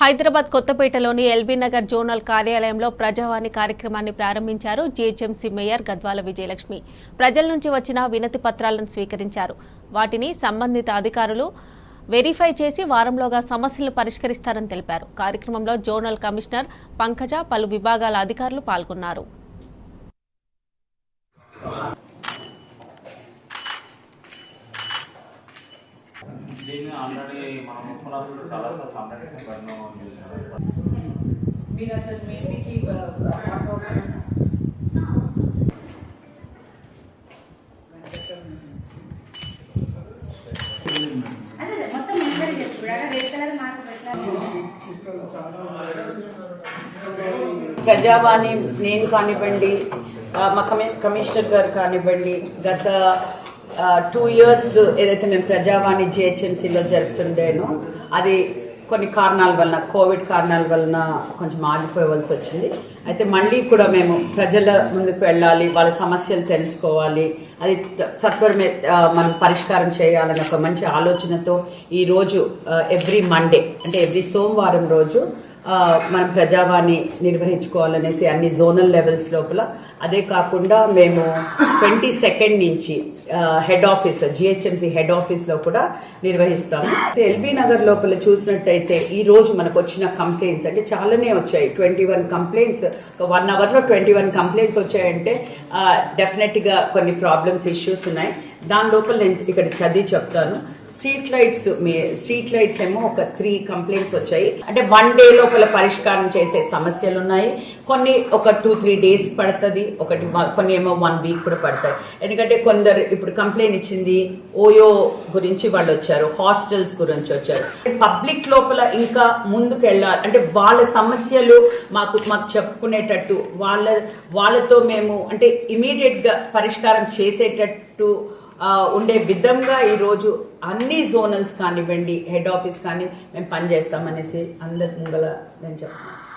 Hyderabad కొత్తపేటలోని LB Nagar zonal కార్యాలయంలో ప్రజావాణి కార్యక్రమాన్ని ప్రారంభించారు జీహెచ్ఎంసీ మేయర్ గద్వాల విజయలక్ష్మి. ప్రజల నుంచి వచ్చిన వినతి పత్రాలను స్వీకరించారు. వాటిని సంబంధిత అధికారులు వెరిఫై చేసి వారంలోగా సమస్యలు పరిష్కరిస్తారని తెలిపారు. కార్యక్రమంలో జోనల్ కమిషనర్ పంకజ, పలు విభాగాల అధికారులు పాల్గొన్నారు. దీన్ని ఆల్రెడీ మనం ముఖ్యమంత్రులు చాలాసార్లు కంప్లైంట్ మీరు అసలు మేబీకి మొత్తం రెడ్ కలర్ మార్క్ ప్రజావాణి నేను కానివ్వండి, మా కమిషనర్ గారు కానివ్వండి, గత 2 years ఏదైతే మేము ప్రజావాణి జిహెచ్ఎంసీలో జరుపుతుండేనో అది కొన్ని కారణాల వలన, కోవిడ్ కారణాల వలన కొంచెం ఆగిపోవలసి వచ్చింది. అయితే మళ్ళీ కూడా మేము ప్రజల ముందుకు వెళ్ళాలి, వాళ్ళ సమస్యలు తెలుసుకోవాలి, అది సత్వరమే మనం పరిష్కారం చేయాలని ఒక మంచి ఆలోచనతో ఈరోజు ఎవ్రీ మండే అంటే ఎవ్రీ సోమవారం రోజు మనం ప్రజావాణి నిర్వహించుకోవాలనేసి అన్ని జోనల్ లెవెల్స్ లోపల. అదే కాకుండా మేము 22nd నుంచి head office GHMC head office లో కూడా నిర్వహిస్తాము. ఎల్బీ నగర్ లోపల చూసినట్టయితే ఈ రోజు మనకు వచ్చిన కంప్లైంట్స్ అంటే చాలానే వచ్చాయి. 21 కంప్లైంట్స్, 1 hour లో 21 కంప్లైంట్స్ వచ్చాయంటే డెఫినెట్ గా కొన్ని ప్రాబ్లమ్స్, ఇష్యూస్ ఉన్నాయి. దాని లోపల నేను ఇక్కడ చదివి చెప్తాను. స్ట్రీట్ లైట్స్ ఏమో ఒక 3 కంప్లైంట్స్ వచ్చాయి. అంటే 1 day లోపల పరిష్కారం చేసే సమస్యలు ఉన్నాయి. కొన్ని ఒక 2-3 days పడుతుంది, కొన్ని ఏమో 1 week కూడా పడతాయి. ఎందుకంటే కొందరు ఇప్పుడు కంప్లైంట్ ఇచ్చింది ఓయో గురించి వాళ్ళు వచ్చారు, హాస్టల్స్ గురించి వచ్చారు. పబ్లిక్ లోపల ఇంకా ముందుకు వెళ్ళాలి అంటే వాళ్ళ సమస్యలు మాకు చెప్పుకునేటట్టు వాళ్ళతో మేము అంటే ఇమీడియట్ గా పరిష్కారం చేసేటట్టు ఉండే విధంగా ఈరోజు అన్ని జోనల్స్ కానివ్వండి, హెడ్ ఆఫీస్ కానీ మేము పనిచేస్తామనేసి అందరి ముంగల నేను చెప్తాను.